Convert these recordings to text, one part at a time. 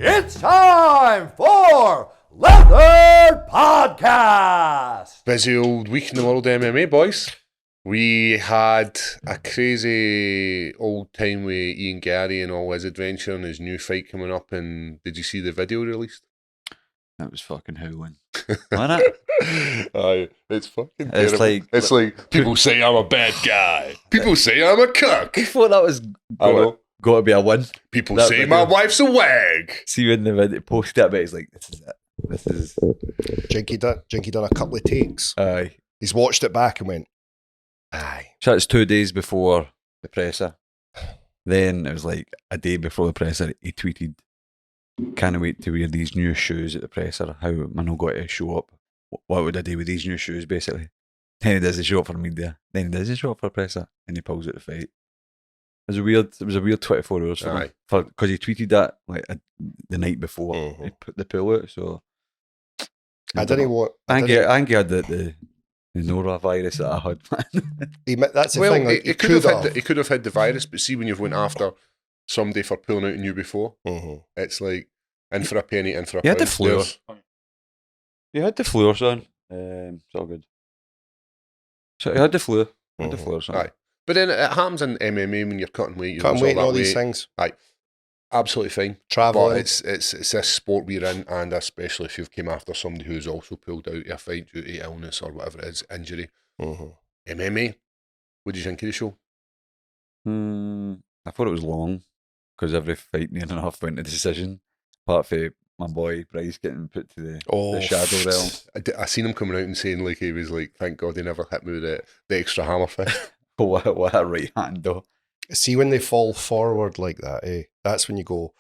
It's time for Leather Podcast. Busy old week in the world of MMA, boys. We had a crazy old time with Ian Garry and all his adventure and his new fight coming up. And did you see the video released? That was fucking howling. Wasn't it? Aye, it's fucking It's terrible. It's like people say I'm a bad guy. People say I'm a cuck. I thought that was got to be a win. People That say video. my wife's a wag. See when the video posted it, but he's like, this is it. This is. Jinky done a couple of takes. Aye. He's watched it back and went, aye. So it's 2 days before the presser. Then it was like a day before the presser, he tweeted, can't wait to wear these new shoes at the presser. How am I not got to show up? What would I do with these new shoes, basically? Then he does the show up for media. Then he does the show up for the presser. And he pulls out the fight. It was a weird 24 hours for him. Because he tweeted that like the night before he put the pull out. So I didn't want. I think he had the norovirus that I had, man. That's the Well, thing. Like, he could have had the virus, but see when you've went after somebody for pulling out on you before, it's like in for a penny, in for a He had pound. the flu. He had the flu or something. It's all good. So he had the flu. Had the flu or something. Aye. But then it happens in MMA when you're cutting weight. You Cutting lose weight and all that these weight. things. Aye. Absolutely fine. Travel. But it's this sport we're in, and especially if you've came after somebody who's also pulled out of a fight due to illness or whatever it is, injury. MMA, what did you think of the show? I thought it was long because every fight near enough went to decision. Apart from my boy Bryce getting put to the shadow realm. I seen him coming out and saying like he was like, thank God he never hit me with the extra hammer fist. What a right hand though. See, when they fall forward like that, that's when you go,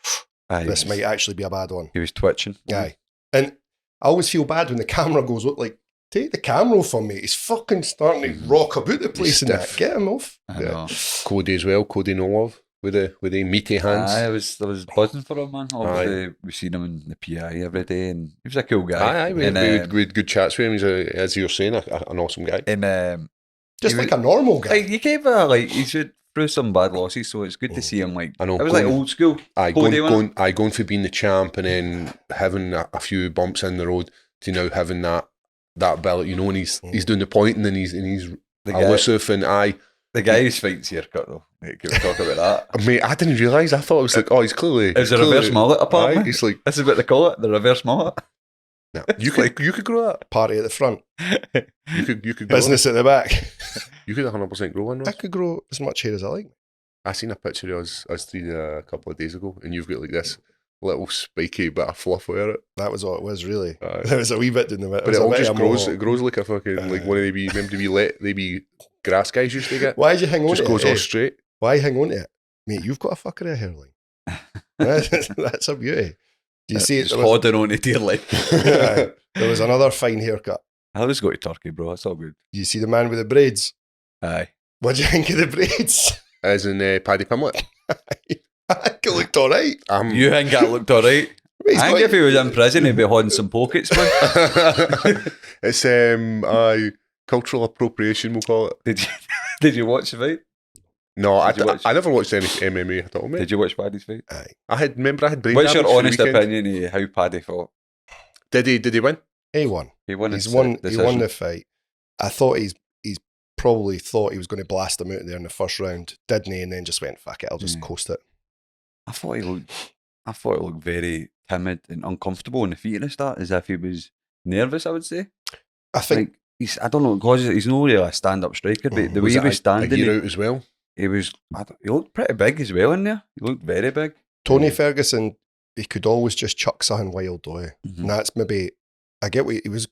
Aye, this might actually be a bad one. He was twitching. Aye. And I always feel bad when the camera goes, look, like, take the camera off from me. He's fucking starting to rock about the place and that. Get him off. I know. Cody as well, Cody Nolov with the meaty hands. I was buzzing for him, man. Obviously, we've seen him in the PI every day, and he was a cool guy. Aye, we had good chats with him. He's as you're saying, an awesome guy. And just like a normal guy. Like, he gave he's had through some bad losses, so it's good to see him. Like, I know, it was like old school. Going for being the champ and then having a few bumps in the road to now having that belt, you know, and he's doing the pointing and he's elusive and the guy's fights haircut though. Like, can we talk about that? Mate, I didn't realise. I thought it was like, he's clearly. It was a reverse mullet apartment. He's like, this is what they call it, the reverse mullet. No, you could grow that. Party at the front. You could Business at the back. You could 100% grow one. I could grow as much hair as I like. I seen a picture of us three a couple of days ago, and you've got like this little spiky bit of fluff over it. That was all it was, really. Aye. There was a wee bit in the middle. But it all just grows. It grows like a fucking like one of the grass guys used to get. Why did you hang on Just to goes it? all straight. Why hang on to it? Mate, you've got a fucking hairline. That's a beauty. Do you see it? Just holding on to dear life. There was another fine haircut. I always go to Turkey, bro. It's all good. Do you see the man with the braids? Aye. What do you think of the braids? As in Paddy Pimlet. I think it looked all right. You think that looked all right? I think if he was in prison, he'd be holding some pockets, man. It's cultural appropriation, we'll call it. Did you watch the fight? No, I never watched any MMA at all, mate. Did you watch Paddy's fight? Aye. I had brain What's your damage for honest the weekend. opinion of how Paddy fought? Did he win? He won. He won. He won the fight. I thought he's probably thought he was going to blast him out there in the first round, didn't he? And then just went, fuck it, I'll just coast it. I thought he looked very timid and uncomfortable in the feet at the start, as if he was nervous, I would say. I think I don't know, because he's not really a stand-up striker, but the way he was standing, a year out as well. He looked pretty big as well in there. He looked very big. Tony Ferguson, he could always just chuck something wild though. And that's maybe, I get what he was,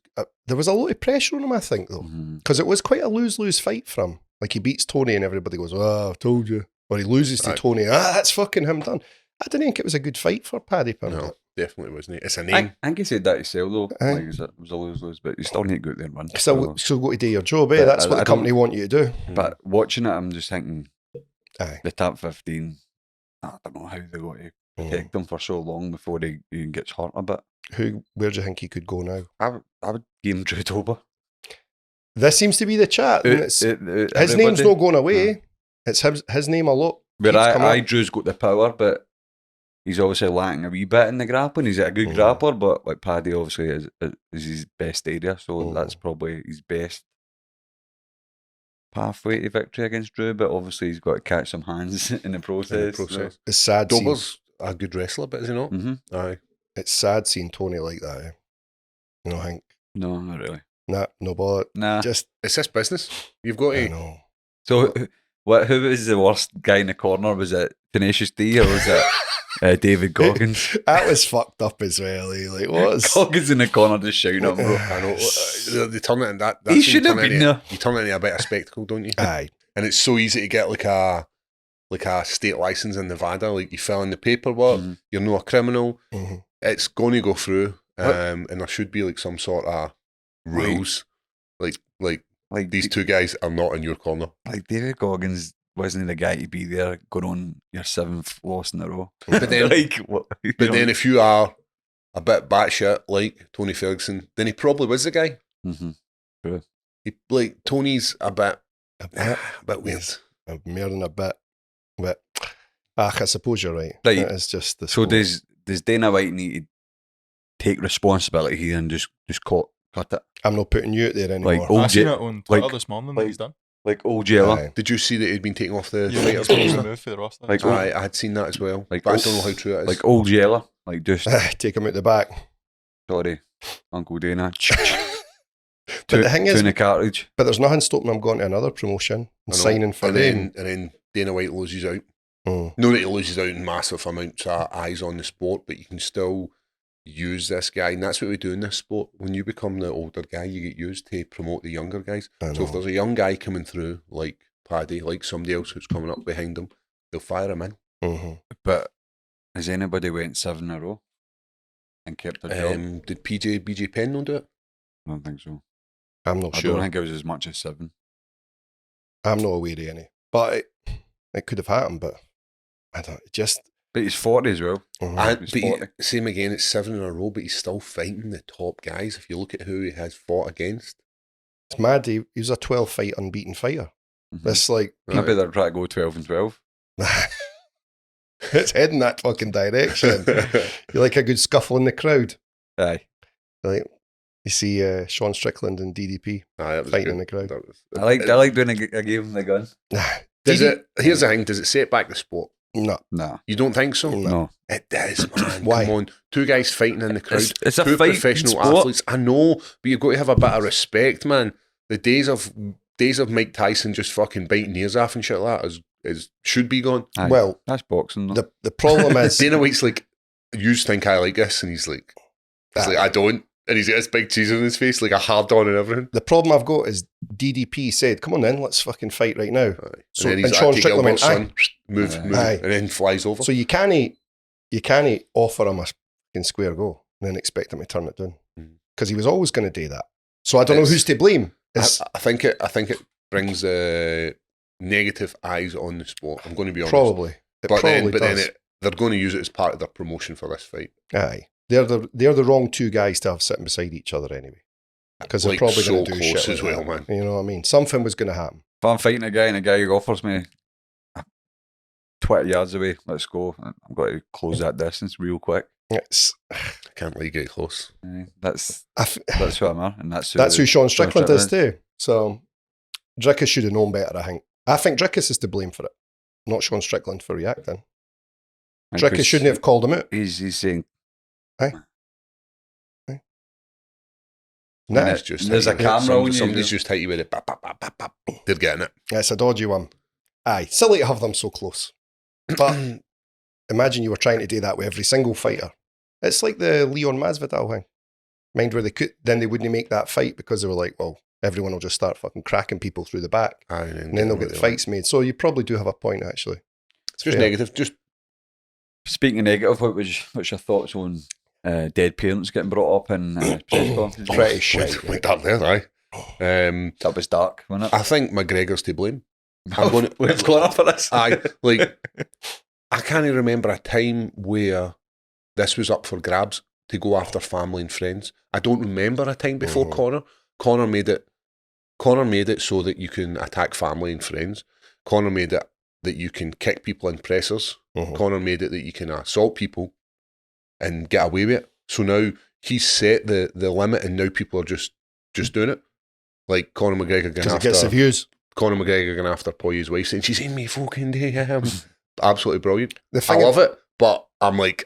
there was a lot of pressure on him, I think, though. Because it was quite a lose-lose fight for him. Like, he beats Tony and everybody goes, oh, I told you. Or he loses to Tony, that's fucking him done. I didn't think it was a good fight for Paddy Pimblett. No, definitely wasn't. It's a name. I think he said that himself, though. Like, it was a lose-lose, but you still need to go out there and run. Still got to do your job, eh? That's what the company want you to do. But watching it, I'm just thinking, Aye. the top 15, I don't know how they got to protect them for so long before he gets hurt a bit. Where do you think he could go now? I would give him Drew Tober. This seems to be the chat. His name's not going away. It's his name a lot. But I Drew's got the power, but he's obviously lacking a wee bit in the grappling. He's a good grappler, but like Paddy obviously is his best area, so that's probably his best pathway to victory against Drew. But obviously he's got to catch some hands in the process. It's sad. Dober's a good wrestler, but is he not? Mm-hmm. Aye. It's sad seeing Tony like that. Eh? You know, Hank. No, not really. Nah, no bother. Nah. Just It's this business. You've got I to. know. So, who was the worst guy in the corner? Was it Tenacious D or was it David Goggins? That was fucked up as well. Eh? Like, what? Goggins in the corner just shouting at him, bro. I know. They turn it in that. He shouldn't have been there. You turn it into a bit of spectacle, don't you? Aye. And it's so easy to get like a state license in Nevada. Like you fill in the paperwork, you're not a criminal. Mm-hmm. It's going to go through, and there should be like some sort of rules, like these two guys are not in your corner. Like David Goggins wasn't the guy to be there going on your 7th loss in a row. But then, then if you are a bit batshit like Tony Ferguson, then he probably was the guy. Mm-hmm. True. Like Tony's a bit weird. Yes. More than a bit. But I suppose you're right. Right. It's just the So sport. does Dana White need to take responsibility here and just cut it? I'm not putting you out there anymore. Like, I seen it OJ, on Twitter like- this morning like- that he's done. like old Jella, Aye. Did you see that he'd been taken off the Yeah, fighters he's been roster? removed for the roster. Like, I had seen that as well. Like, But I don't know how true it is. like old Jella, like just Take him out the back. sorry, Uncle Dana. But the thing is, tuna cartridge. but there's nothing stopping him going to another promotion and I know. signing for and them. then Dana White loses out. Mm. Not that he loses out in massive amounts of eyes on the sport, but you can still use this guy, and that's what we do in this sport. When you become the older guy, you get used to promote the younger guys. I So if know. there's a young guy coming through, like Paddy, like somebody else who's coming up behind him, they'll fire him in. Mm-hmm. But has anybody went 7 in a row and kept their job? Did BJ Penn not do it? I don't think so. I'm not I sure. don't think it was as much as 7. I'm not aware of any. But it could have happened, but I don't just. But he's 40 as well. Mhm. And, He's but 40. same again, it's 7 in a row, but he's still fighting the top guys. If you look at who he has fought against, It's mad. He was a 12 fight unbeaten fighter. Mhm. It's like Maybe they're trying to go 12 and 12. it's heading that fucking direction. You like a good scuffle in the crowd. Aye. Like you see Sean Strickland and DDP Aye, that was fighting good. in the crowd. That was- I like doing a game with the gun. Does it? Here's the thing: does it set back the sport? No. Nah. You don't think so? No. It does, man. Why? Come on, two guys fighting in the crowd. It's a two fight professional sport. athletes. I know, but you've got to have a bit of respect, man. The days of Mike Tyson just fucking biting ears off and shit like that is should be gone. Aye. Well, That's boxing. Though. the problem is Dana White's like, you think I like this, and he's like, I don't, and he's got this big cheese on his face, like a hard on and everything. the problem I've got is DDP said, "Come on then, let's fucking fight right now." Aye. So- and then he's and Sean like, Strickland went, son, move, Aye. and then flies over. So you can't offer him a fucking square go and then expect him to turn it down because he was always going to do that. So I don't know It's- who's to blame. It's I think it brings negative eyes on the sport. I'm going to be honest. probably. It But probably then does. they're going to use it as part of their promotion for this fight. Aye, they're the wrong two guys to have sitting beside each other anyway, because they're Like, probably so going to do close shit as like well, that. man. You know what I mean? Something was going to happen. If I'm fighting a guy and a guy offers me 20 yards away, let's go. I've got to close that distance real quick. It's I can't let you get close. That's I f- who I'm at, and that's who Sean Strickland is Strickland too. So Drickus should have known better. I think Drickus is to blame for it, not Sean Strickland for reacting. Drickus shouldn't have called him out. He's saying, Nah, And It's just there's a hit you. camera on you, Somebody's you just hit you with it. Bap, bap, bap, bap, bap. They're getting it. it's a dodgy one. Aye, silly to have them so close. But imagine you were trying to do that with every single fighter. It's like the Leon Masvidal thing. Mind where then they wouldn't make that fight because they were like, well, everyone will just start fucking cracking people through the back, Aye, and then they'll get the fights made. So you probably do have a point, actually. It's just fair. negative. Just speaking of negative, what's your thoughts on dead parents getting brought up in press conferences? Pretty shit. went up there, aye. That was dark, wasn't it? I think McGregor's to blame. I'm going to, We've gone up for this. aye, like I can't even remember a time where this was up for grabs to go after family and friends. I don't remember a time before Conor. Conor made it so that you can attack family and friends. Conor made it that you can kick people in pressers Conor made it that you can assault people and get away with it. So now he's set the limit, and now people are just doing it. Like Conor McGregor going Because it gets the after views. Conor McGregor going after Poirier's wife, saying she's in me fucking damn. Absolutely brilliant. The I thing love it, but I'm like,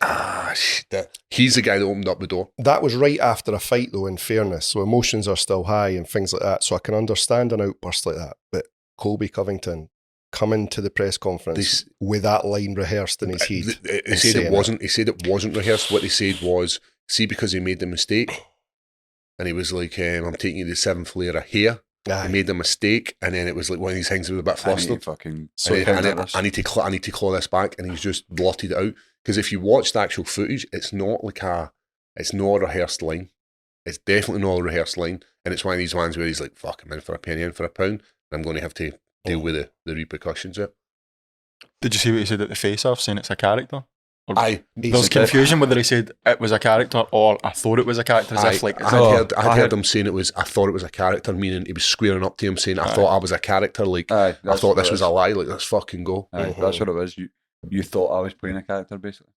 shit. He's the guy that opened up the door. That was right after a fight, though, in fairness. So emotions are still high and things like that. So I can understand an outburst like that. But Colby Covington coming to the press conference with that line rehearsed in his head. He said it wasn't. He said it wasn't rehearsed. What he said was, see, because he made the mistake, and he was like, I'm taking you to the 7th layer of hair. He made a mistake, and then it was like one of these things that was a bit flustered. I need to claw this back, and he's just blotted it out. Because if you watch the actual footage, it's not a rehearsed line. It's definitely not a rehearsed line, and it's one of these ones where he's like, "Fuck, I'm in for a penny, in for a pound, and I'm going to have to deal with the repercussions of it." Did you see what he said at the face-off, saying it's a character? There was confusion whether he said it was a character or I thought it was a character. As if like I heard him saying I thought it was a character, meaning he was squaring up to him saying, I thought I was a character, like I thought this was a lie, like let's fucking go. That's what it was. You thought I was playing a character, basically.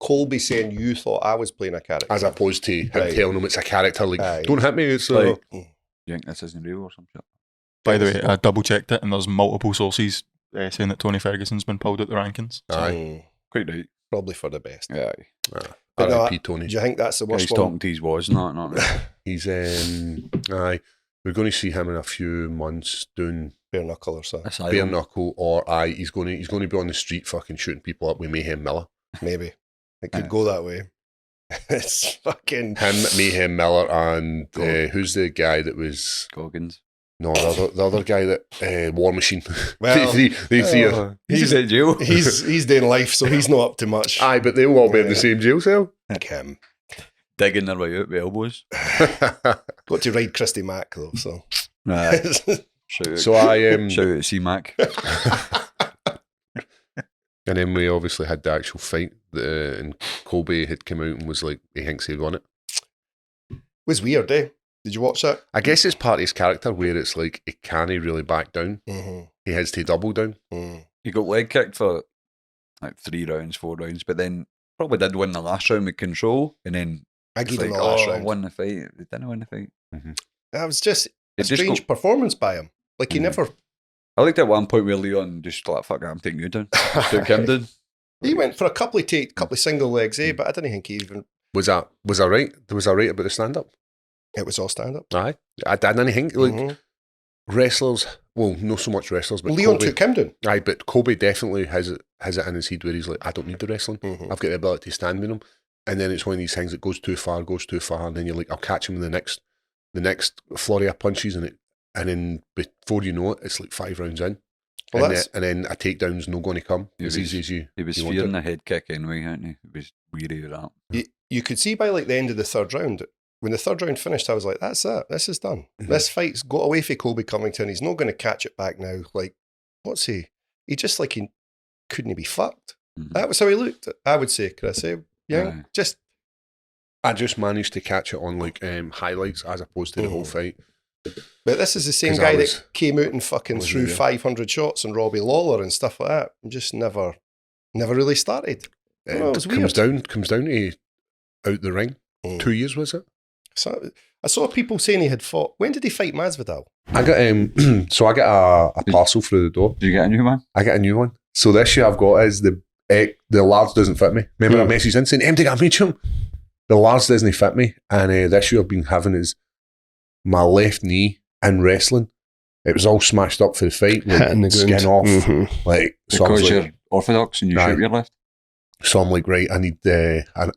Colby saying you thought I was playing a character, as opposed to him telling him it's a character, like don't hit me. It's like, you think this isn't real or something? By the way, I double checked it, and there's multiple sources saying that Tony Ferguson's been pulled out the rankings. Quite right. Probably for the best. R.I.P. Tony. Do you think that's the worst he's talking to his was not right. He's we're going to see him in a few months doing bare knuckle or something. Bare knuckle, or he's going to be on the street fucking shooting people up with Mayhem Miller. Maybe it could go that way. It's fucking him, Mayhem Miller, and who's the guy that was Goggins? No, the other guy that War Machine. Well, he's in jail. He's doing life, so he's not up to much. Aye, but they'll all be in the same jail cell. Him digging their way out with elbows. Got to ride Christy Mack though, so. Shout out C Mac. And then we obviously had the actual fight, and Colby had come out and was like, he thinks he won it. It was weird, eh? Did you watch that? I guess it's part of his character where it's like he can't really back down. He has to double down. He got leg kicked for like 3 rounds, 4 rounds, but then probably did win the last round with control, and then I gave him the last round. Won the fight. They didn't win the fight. That was just a strange performance by him. Like he never. I liked at one point where Leon just like, "Fuck it, I'm taking you down." Took him down. He went for a couple of single legs, but I didn't think he even. Was that right? Was I right about the stand up? It was all stand up. Aye, I didn't think like wrestlers. Well, not so much wrestlers, but Leon took him down. Aye, but Colby definitely has it in his head where he's like, I don't need the wrestling. I've got the ability to stand with him. And then it's one of these things that goes too far, and then you're like, I'll catch him in the next flurry of punches, and then before you know it, it's like 5 rounds in. Well, and then a takedown's not going to come as easy as you. He was fearing the head kick anyway, hadn't he? He was weary of that. You could see by like the end of the 3rd round. When the 3rd round finished, I was like, that's it. This is done. This fight's got away from Colby Covington. He's not going to catch it back now. Like, what's he? He just like he couldn't be fucked. That was how he looked, I would say, Chris. Yeah, I just managed to catch it on like highlights as opposed to the whole fight. But this is the same guy that came out and fucking threw 500 shots on Robbie Lawler and stuff like that. And just never really started. It comes down to out the ring. 2 years, was it? So I saw people saying he had fought. When did he fight Masvidal? I got so I got a parcel through the door. Did you get a new one? I got a new one. So this year I've got is the large doesn't fit me. Remember I messaged in saying empty damage him. The large doesn't fit me, and this year I've been having is my left knee in wrestling. It was all smashed up for the fight, like, skin off, like so because you're orthodox and you shoot your left. So I'm like, right, I need an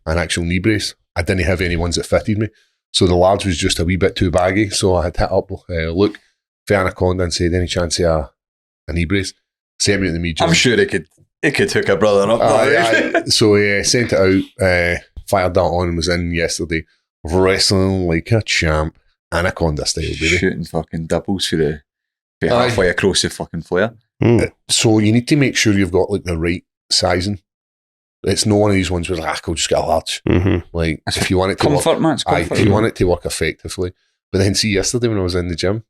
actual knee brace. I didn't have any ones that fitted me. So the large was just a wee bit too baggy. So I had hit up Luke for Anaconda and said, any chance of a knee brace? Sent me to the media. I'm sure it could hook a brother up. So sent it out, fired that on and was in yesterday. Wrestling like a champ. Anaconda style, baby. Shooting fucking doubles for the halfway across the fucking flare. So you need to make sure you've got like the right sizing. It's not one of these ones where like, I'll just get a large. Like if you want it to comfort, work, man, if you want it to work effectively. But then see yesterday when I was in the gym,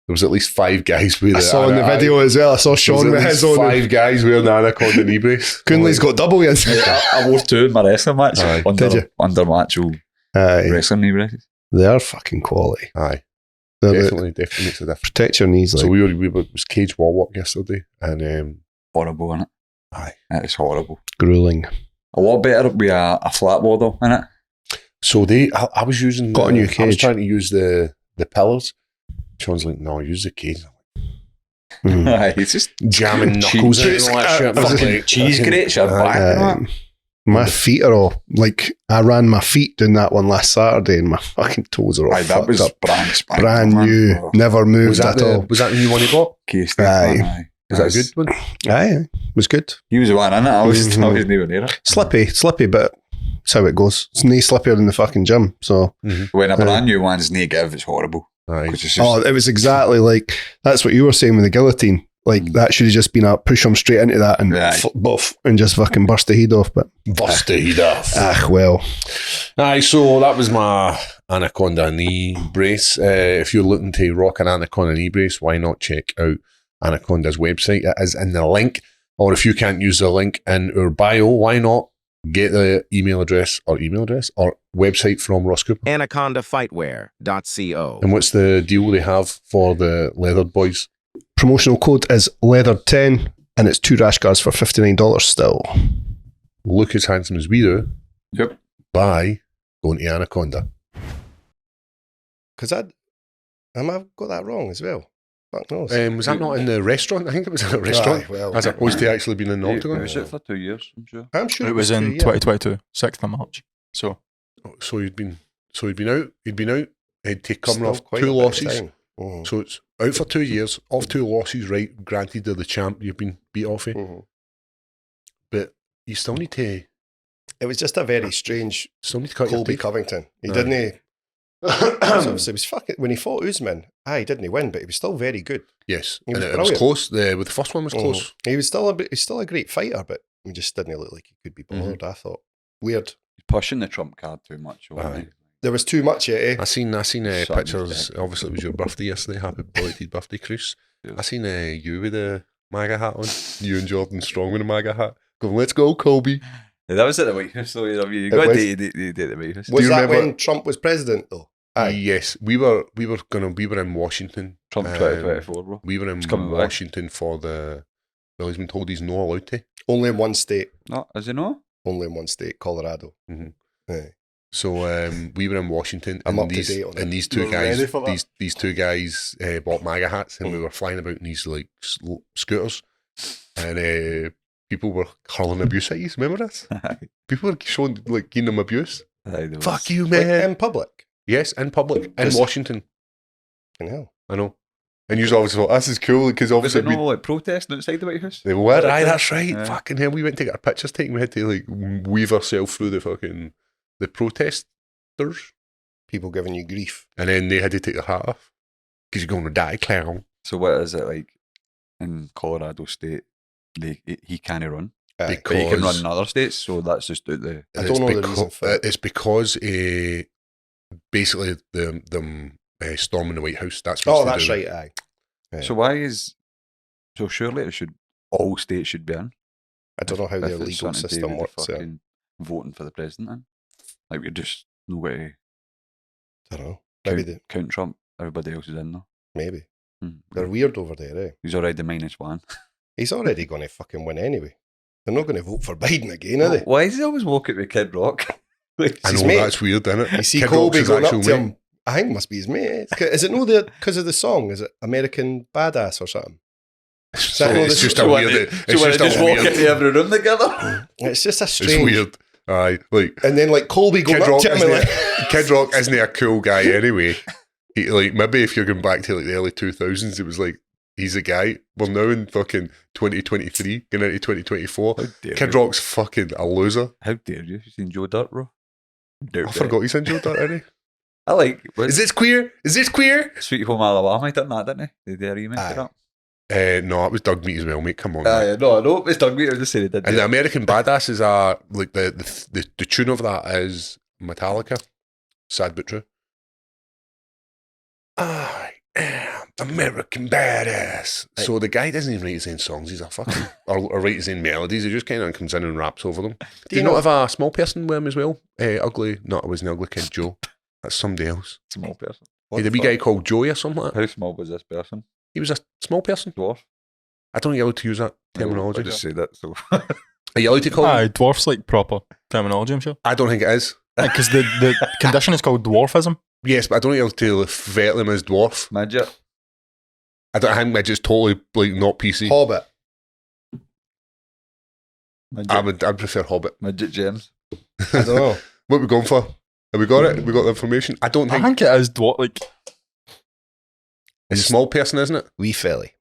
There was at least 5 guys with I saw in the video as well. I saw Sean with his own. 5 guys wearing the Anaconda knee brace. Coonley's got double yet. I wore 2 in my wrestling match. Aye. Under, Did you? under my actual Aye, wrestling knee braces. they are fucking quality. Aye, They're definitely makes a difference. protect your knees. Like. So we were it was cage wall walk yesterday, and Horrible, innit? aye. It's horrible. grueling. A lot better with a flat wall though, innit? So I was using Got a new I was cage. trying to use the pillars. Sean's like, no, use the cage. Mm. Aye, it's just Jamming knuckles in and all that shit. fucking cheese grates your back. innit? My feet are all like I ran my feet doing that one last Saturday, and my fucking toes are all Aye, that fucked was up. brand spanking, Brand man. new, Oh, never moved Was that at all. was that the new one you got? case Aye. man, Is that a good one? Aye, was good. He was the one in it. I wasn't even near it. Slippy, but that's how it goes. It's no slippier than the fucking gym. So, When a brand new one's no give, it's horrible. Aye. 'Cause it's just, oh, it was exactly like that's what you were saying with the guillotine. Like that should have just been a push them straight into that and Aye. buff and just fucking burst the head off. But Bust the heat off. well, Aye, so that was my Anaconda knee brace. If you're looking to rock an Anaconda knee brace, why not check out Anaconda's website? It is in the link. Or if you can't use the link in our bio, why not get the email address or website from Ross Cooper? AnacondaFightwear.co. And what's the deal they have for the leathered boys? promotional code is leather10 and it's 2 rash guards for $59 still. Look as handsome as we do. Yep. By going to Anaconda. Because I've got that wrong as well. Fuck knows. Was that not in the restaurant? I think it was in a restaurant. Aye, well, as opposed to actually being in the It Octagon. was it for 2 years, I'm sure. I'm sure It was in 2022, 6th of March. So So he'd been out. He'd come Still off quite 2 a bit of losses. time. Mhm. So it's out for 2 years, off 2 losses, right? Granted, they're the champ you've been beat off of, Mhm. but you still need to It was just a very strange cut Colby your teeth. Covington. He Aye. didn't. Obviously, it was fucking when he fought Usman. He didn't win, but he was still very good. Yes, He and was it was brilliant. close. The first one was close. Mhm. He was still a great fighter, but he just didn't look like he could be bothered. I thought weird. He's pushing the trump card too much. wasn't Aye. he? There was too much yet. Eh? I seen Something pictures. different. Obviously, it was your birthday yesterday. Happy belated birthday, Chris. Yeah. I seen you with the MAGA hat on. You and Jordan Strong with a MAGA hat. Going, let's go, Colby. Yeah, that was at the White House, though. You It got was. to the White House. Was you that remember- when Trump was president though? Aye. Yes, we were in Washington. Trump 2024, bro. We were in It's coming back. Washington for the. Well, he's been told he's not allowed to. Only in one state. No, is it not? Only in one state, Colorado. Mhm. Aye. So we were in Washington, I'm and up to these date on it. and these two You're guys, ready for that? these two guys bought MAGA hats, and we were flying about in these like scooters, and people were hurling abuse at you. Remember this? People were showing like giving them abuse. Aye, there was- Fuck you, Like, man. in public. Yes, in public in Just- Washington. Fucking hell. I know. And you obviously thought this is cool because Was obviously it not like protesting outside the White House? they were. Aye, that's right. Yeah. Fucking hell, we went to get our pictures taken. We had to like weave ourselves through the protesters. People giving you grief. And then they had to take their hat off because you're going to die, clown. So what is it like in Colorado State? He can't run, Aye. but he can run Because- in other states. So that's just out the. I don't know the reason for it. It's because basically them storming the White House. That's what Oh, they that's do. right. Aye. Yeah. So why is? So surely it should all states should be in. I don't know how If their it's legal something to do system with works. fucking voting for the president. Then. Like we're just no way I don't know. to Maybe count Trump. Everybody else is in though. maybe. Hmm. They're weird over there, eh? He's already -1. He's already going to fucking win anyway. They're not going to vote for Biden again, are they? Why does he always walk out with Kid Rock? Like, I His know mate. that's weird, isn't it? You see Kid Colby Rock's his going up actual to mate. him. I think it must be his mate. Is it no because of the song? Is it American Badass or something? So no, it's this- just so a when weird. they- It's so when they just just a walk weird. into every room together. It's just a It's strange. weird. Aye, like And then like Colby going Kid up Rock, to him isn't and like, Kid Rock isn't a cool guy anyway. He, like maybe if you're going back to like the early 2000s, it was like he's a guy. Well, now in fucking 2023, going into 2024, How dare Kid you? Rock's fucking a loser. How dare you? You seen Joe Dirt, bro? I forgot he's in Joe Dirt, isn't I like. he? Is this queer? Is this queer? Sweet Home Alabama? He done that, didn't he? They remake Aye. it up. No, it was Doug Meat as well, mate. Come on. man. Aye, no, I know. It's Doug Meat. I just said he did. And the American Badass is like the tune of that is Metallica. Sad but true. I am American badass. So the guy doesn't even write his own songs. He's a fucking or write his own melodies. He just kind of comes in and raps over them. Do you not have a small person with him as well? Ugly. No, it wasn't Ugly Kid Joe. That's somebody else. Small person. He had a wee guy called Joey or something like that. How small was this person? He was a small person. Dwarf. I don't think you're allowed to use that terminology. I just say that. So Are you allowed to call him? Aye, dwarf's like proper terminology, I'm sure. I don't think it is. Because the condition is called dwarfism. Yes, but I don't think you're allowed to refer to him as dwarf. midget. I think midget's totally like not PC. Hobbit. I'd prefer Hobbit. Midget James. I don't know. What are we going for? Have we got it? Have we got the information? I don't I think think it is dwarf. Like, it's a small person, isn't it? Wee felly.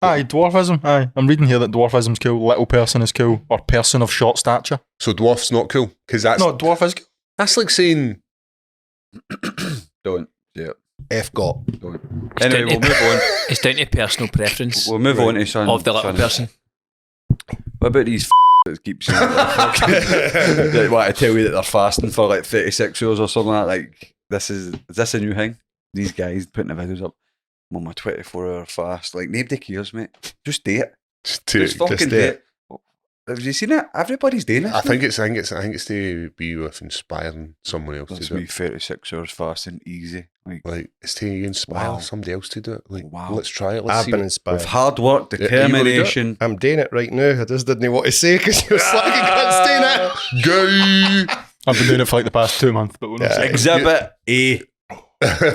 aye, dwarfism. Aye, I'm reading here that dwarfism's cool. Little person is cool, or person of short stature. So dwarf's not cool because that's No, dwarf is cool. that's like saying Don't. Yeah. F got. Don't. It's Anyway, down we'll to- move on. It's down to personal preference We'll move on to son. of the little son. person. What about these that keep saying that want to tell you that they're fasting for like 36 hours or something like that? Like, is this a new thing? These guys putting the videos up. I'm on my 24-hour fast. Like, nobody cares, mate. Just do it. Just fucking just do do it. Have you seen it? Everybody's doing it. I think it's to be with inspiring someone else That's to do me it. 36 hours fasting, easy. Like It's to inspire Wow. somebody else to do it. Like, Wow. let's try it. Let's I've see been what- inspired. with hard work, Yeah, you wanna do it? determination. I'm doing it right now. I just didn't know what to say because you're slagging cunts doing it. Gay. I've been doing it for like the past 2 months, but we're not Yeah. saying. Exhibit A.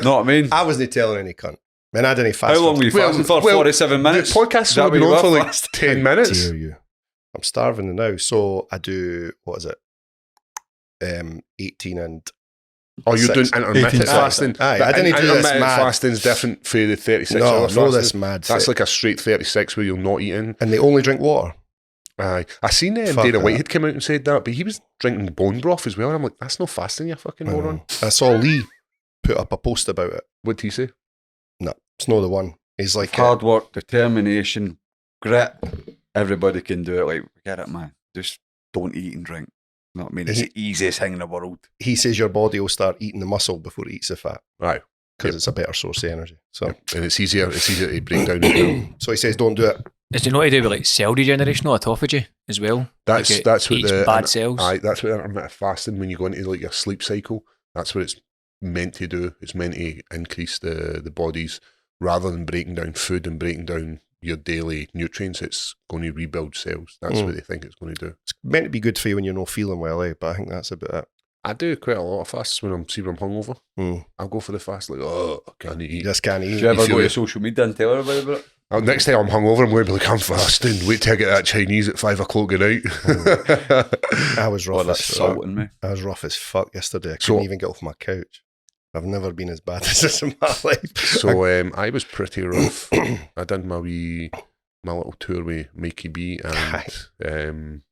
Know what I mean? I wasn't telling any cunt. Man, I didn't fast. How long were you fasting for? 47 minutes? The podcast's Is that only been what you on for were like fasting? 10 minutes. Dare you? I'm starving now, so I do what is it? 18 and Oh, you're doing 6. intermittent 18 fasting. Aye, But I didn't do this intermittent mad. fasting's different for the 36 no, hour no, fasting. this mad. That's shit. like a straight 36 where you're not eating. And they only drink water. Aye. I seen Fuck Dana that. Whitehead come out and said that, but he was drinking bone broth as well. And I'm like, that's not fasting, you fucking I moron. know. I saw Lee put up a post about it. What did he say? No, it's not the one. He's like, Hard work, determination, grit. Everybody can do it. Like, get it, man. Just don't eat and drink. You know what I mean? It's the easiest thing in the world. he says your body will start eating the muscle before it eats the fat Right. because it's a better source of energy. So, And it's easier to break down as well. so he says, don't do it. Is it not to do with like cell regeneration or autophagy as well? That's Like it that's what eats the bad cells. Aye, that's what intermittent fasting, when you go into like your sleep cycle, that's what it's meant to do. It's meant to increase the body's, rather than breaking down food and breaking down your daily nutrients, it's going to rebuild cells. That's what they think it's going to do. It's meant to be good for you when you're not feeling well, but I think that's about it. I do quite a lot of fasts when I'm hungover. I'll go for the fast, like, oh, I can't eat. You just can't eat. Do you ever feel go to it? social media and tell everybody about it? Next time I'm hungover, I'm going to be like, I'm fasting. Wait till I get that Chinese at 5 o'clock at night. I was rough Oh, that's as fuck. salting me. I was rough as fuck yesterday. I couldn't even get off my couch. I've never been as bad as this in my life. So I was pretty rough. I did my little tour with Mikey B and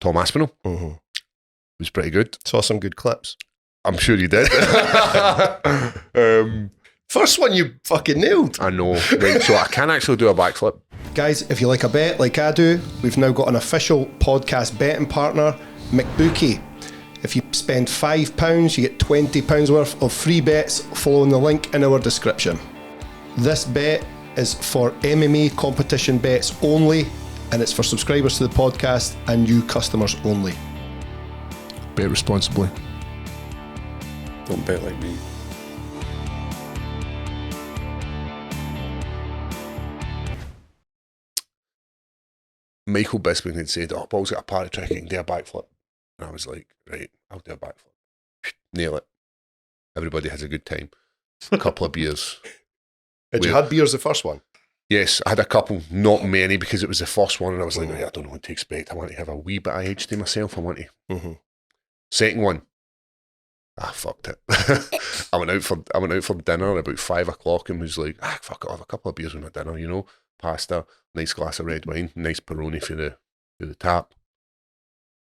Tom Aspinall. Mhm. It was pretty good. Saw some good clips. I'm sure you did. First one you fucking nailed. I know. Right, so I can actually do a backflip. Guys, if you like a bet like I do, we've now got an official podcast betting partner, McBookie. If you spend £5, you get £20 worth of free bets following the link in our description. This bet is for MMA competition bets only, and it's for subscribers to the podcast and new customers only. Bet responsibly. Don't bet like me. Michael Bisping had said, oh, Paul's got a party trick, he can do a backflip. And I was like, right, I'll do a backflip. Nail it. Everybody has a good time. A couple of beers. Had you Well- had beers the first one? Yes, I had a couple, not many, because it was the first one, and I was like, right, I don't know what to expect. I want to have a wee bit of edge to myself. I want to. Mm-hmm. Second one, I fucked it. I went out for dinner about 5 o'clock and was like, fuck it, I'll have a couple of beers with my dinner, you know, pasta, nice glass of red wine, nice Peroni for the tap.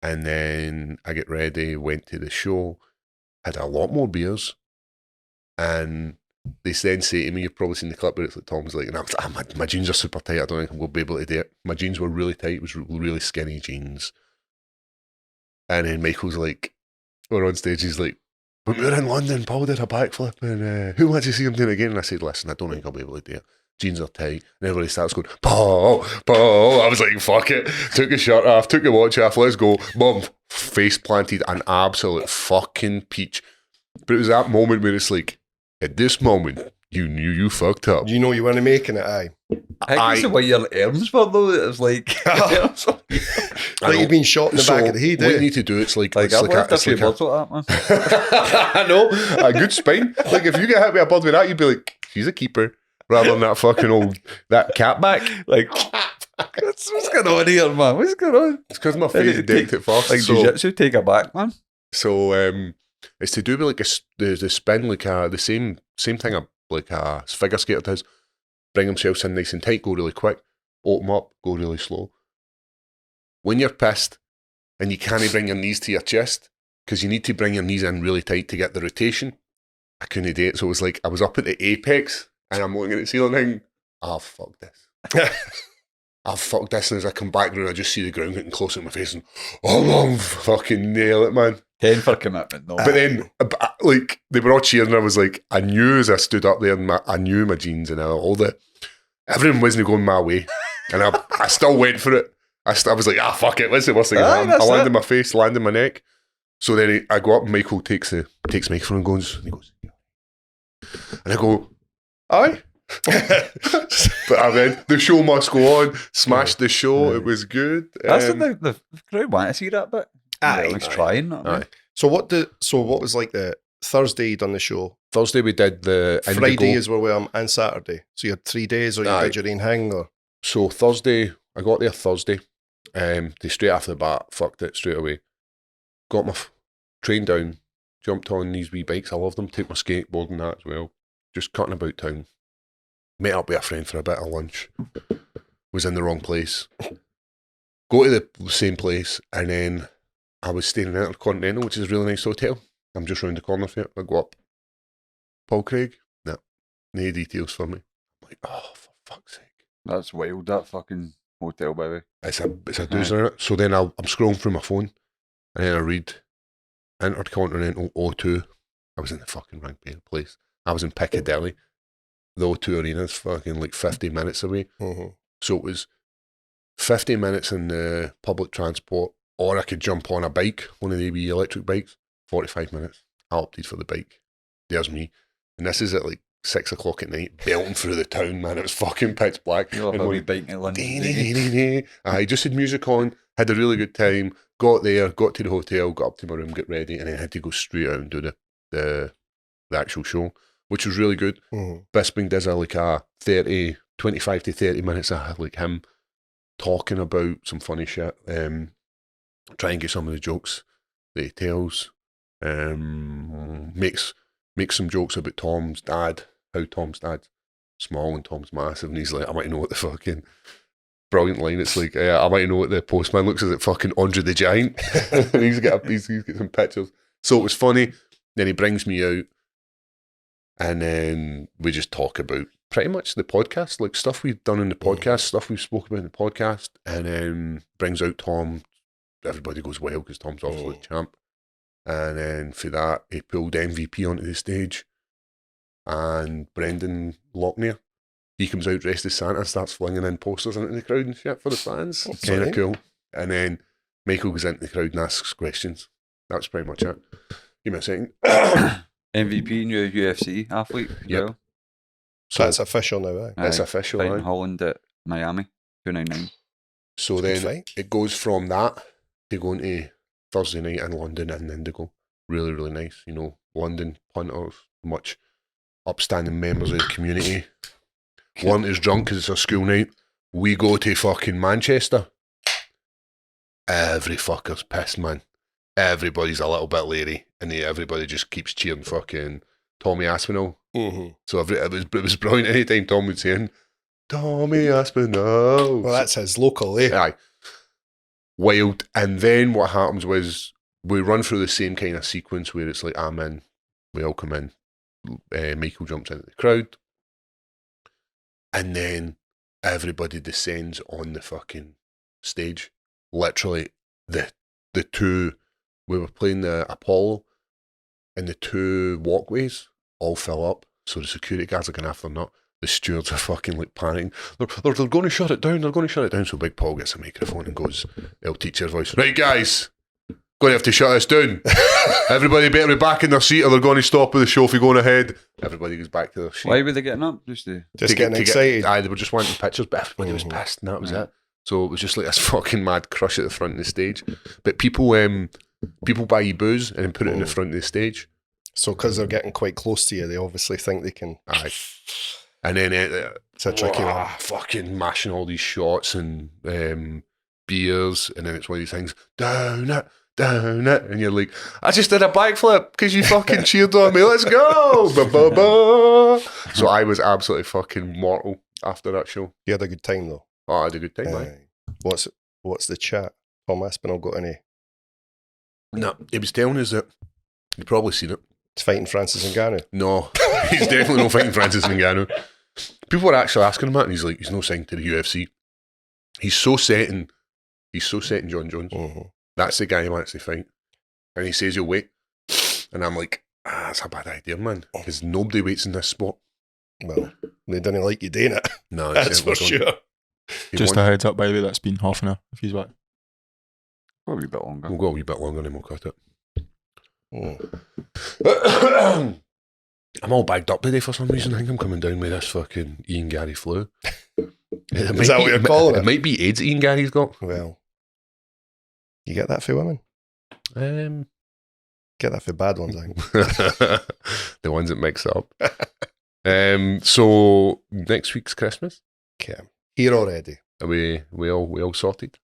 And then I get ready, went to the show, had a lot more beers, and they then say to me, you've probably seen the clip where it's like Tom's like, and I was like, my jeans are super tight, I don't think we'll be able to do it. My jeans were really tight, it was really skinny jeans. And then Michael's like, we're on stage, he's like, when we were in London, Paul did a backflip, and who wants to see him do it again? And I said, listen, I don't think I'll be able to do it. Jeans are tight. And everybody starts going, Paul, Paul. I was like, fuck it. Took his shirt off, took the watch off, let's go. Mum, face planted, an absolute fucking peach. But it was that moment where it's like, at this moment, you knew you fucked up. You know you weren't making it, aye. I think it's the way your arms were though. It was like, Like you've been shot in the back of the head. What you need to do, it's like I've left a few birds like that, man. I know, a good spine. Like if you get hit with a bird with that, you'd be like, she's a keeper, rather than that fucking old that cat back. Like, what's going on here, man? What's going on? it's because my face decked it first. Like so, jiu-jitsu, take it back, man. so it's to do with like the spin, like the same thing like a figure skater does. Bring themselves in nice and tight, go really quick, open up, go really slow. When you're pissed and you can't bring your knees to your chest because you need to bring your knees in really tight to get the rotation, I couldn't do it. So it was like I was up at the apex and I'm looking at the ceiling thinking, fuck this. Fuck this. And as I come back around, I just see the ground getting closer to my face and, Mum, fucking nail it, man. 10 for commitment, no. But then, like, they were all cheering and I was like, I knew as I stood up there and I knew my jeans and everything wasn't going my way. And I still went for it. I was like, fuck it, what's the worst thing that happened? I landed my face, landed my neck. So then I go up and Michael takes the microphone and he goes, and I go, aye. But then the show must go on, smashed the show, it was good. That's what the crowd want to see that bit. Aye. Let's try and Aye. So what was like the Thursday you done the show? Thursday we did the Indigo. Friday is where we are, and Saturday. So you had 3 days, or you Aye. did your own hang, or So Thursday, I got there Thursday. They straight after the bat, fucked it straight away. Got my train down, jumped on these wee bikes. I love them. Took my skateboard and that as well. Just cutting about town. Met up with a friend for a bit of lunch. Was in the wrong place. Go to the same place, and then I was staying in Anaconda, which is a really nice hotel. I'm just round the corner from it. I go up. Paul Craig? No. No details for me. I'm like, for fuck's sake. That's wild, that fucking hotel, baby. It's a doozer in it. So then I'm scrolling through my phone, and then I read Intercontinental O2. I was in the fucking wrong place. I was in Piccadilly. The O2 Arena is fucking like 50 minutes away. mm-hmm. So it was 50 minutes in the public transport, or I could jump on a bike, one of the wee electric bikes, 45 minutes. I opted for the bike. There's me. And this is at like 6 o'clock at night, belting through the town, man. It was fucking pitch black. You love And a going, wee bike in London. I just had music on, had a really good time, got there, got to the hotel, got up to my room, get ready, and then had to go straight out and do the actual show, which was really good. Mm-hmm. Bisping does like a 25 to 30 minutes of like him talking about some funny shit, try and get some of the jokes that he tells, makes some jokes about Tom's dad, how Tom's dad's small and Tom's massive, and he's like, I want to know what the fucking brilliant line, it's like, I want to know what the postman looks like fucking Andre the Giant. And he's got some pictures. So it was funny. Then he brings me out, and then we just talk about pretty much the podcast, like stuff we've done in the podcast, stuff we've spoken about in the podcast, and then brings out Tom. Everybody goes wild because Tom's obviously the champ. And then for that, he pulled MVP onto the stage, and Brendan Locknear, he comes out dressed as Santa, starts flinging in posters into the crowd and shit for the fans. Kind of cool. And then Michael goes into the crowd and asks questions. That's pretty much it. Give me a second. MVP, new UFC athlete. Yep. Well. So that's official now, eh? It's official, Fighting right? Holland at Miami, 299. So Good then fight. it goes from that to going to Thursday night in London in Indigo. Really, really nice. You know, London punters, much upstanding members of the community. One is drunk because it's a school night. We go to fucking Manchester. Every fucker's pissed, man. Everybody's a little bit leery, and everybody just keeps cheering fucking Tommy Aspinall. Mm-hmm. So it was brilliant. Anytime Tom would say, Tommy Aspinall. Well, that's his local, eh? Aye. Wild. And then what happens was we run through the same kind of sequence where it's like, I'm in, we all come in, Michael jumps into the crowd, and then everybody descends on the fucking stage. Literally, the two, we were playing the Apollo, and the 2 walkways all fill up. So the security guards are going after them not. The stewards are fucking like panicking. They're going to shut it down. They're going to shut it down. So Big Paul gets a microphone and goes, he'll teach your voice. Right, guys, going to have to shut us down. Everybody better be back in their seat or they're going to stop with the show if you're going ahead. Everybody goes back to their seat. Why were they getting up? Just getting excited. They were just wanting pictures, but everybody was pissed, and that was it. So it was just like this fucking mad crush at the front of the stage. But people buy you booze and then put it in the front of the stage. So because they're getting quite close to you, they obviously think they can. Aye. And then It's a tricky one. Fucking mashing all these shots and beers, and then it's one of these things, down it, and you're like, I just did a backflip because you fucking cheered on me, let's go! Ba, ba, ba. So I was absolutely fucking mortal after that show. You had a good time though. Oh, I had a good time, man. What's the chat? Tom Aspinall got any? No, he was telling us that, you've probably seen it. It's fighting Francis Ngannou. No, he's definitely not fighting Francis Ngannou. People were actually asking him that, and he's like, he's no signed to the UFC. He's so set in John Jones. Mm-hmm. That's the guy he wants to fight. And he says he'll wait. And I'm like, that's a bad idea, man. Because nobody waits in this sport. Well, they didn't like you doing it. No, That's for sure. Just a heads up, by the way, that's been half an hour if he's back. Probably a bit longer. We'll go a wee bit longer and then we'll cut it. I'm all bagged up today for some reason. I think I'm coming down with this fucking Ian Garry flu. Is that what you're calling it? It might be AIDS Ian Garry's got. Well, you get that for women? Get that for bad ones, I think. The ones that mix up. So next week's Christmas. Okay. Here already. Are we all sorted?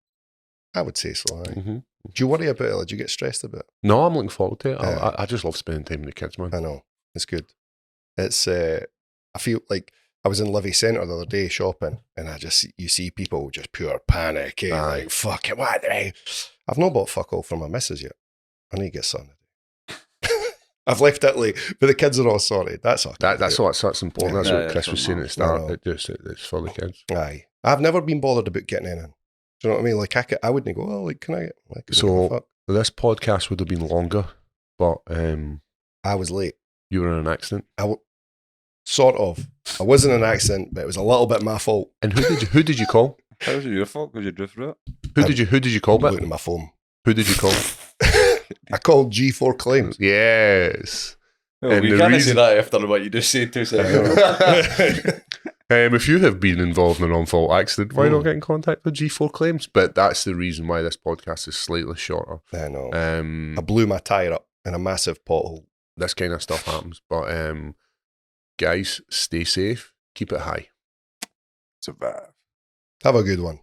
I would say so. Aye. Mm-hmm. Do you worry about it? Or do you get stressed about it? No, I'm looking forward to it. I just love spending time with the kids, man. I know. It's good. It's I feel like I was in Livy Centre the other day shopping, and you see people just pure panic. Like, fuck it, what? I've not bought fuck all for my missus yet. I need to get something to do. I've left Italy, but the kids are all sorted. That's all. That's important. That's what Chris was saying at the start. It's for the kids. Aye. I've never been bothered about getting in. Do you know what I mean? Like I wouldn't go, oh, like, can I get? Like, so this podcast would have been longer, but I was late. You were in an accident. Sort of. I was in an accident, but it was a little bit my fault. And who did you call? How was it your fault? Because you drove through it. Who did you call? Looking at my phone. Who did you call? I called G4 Claims. Yes. Oh, you can't say that after what you just said 2 seconds. If you have been involved in an on-fault accident, why not get in contact with G4 Claims? But that's the reason why this podcast is slightly shorter. I know. I blew my tyre up in a massive pothole. This kind of stuff happens. But guys, stay safe. Keep it high. Survive. Have a good one.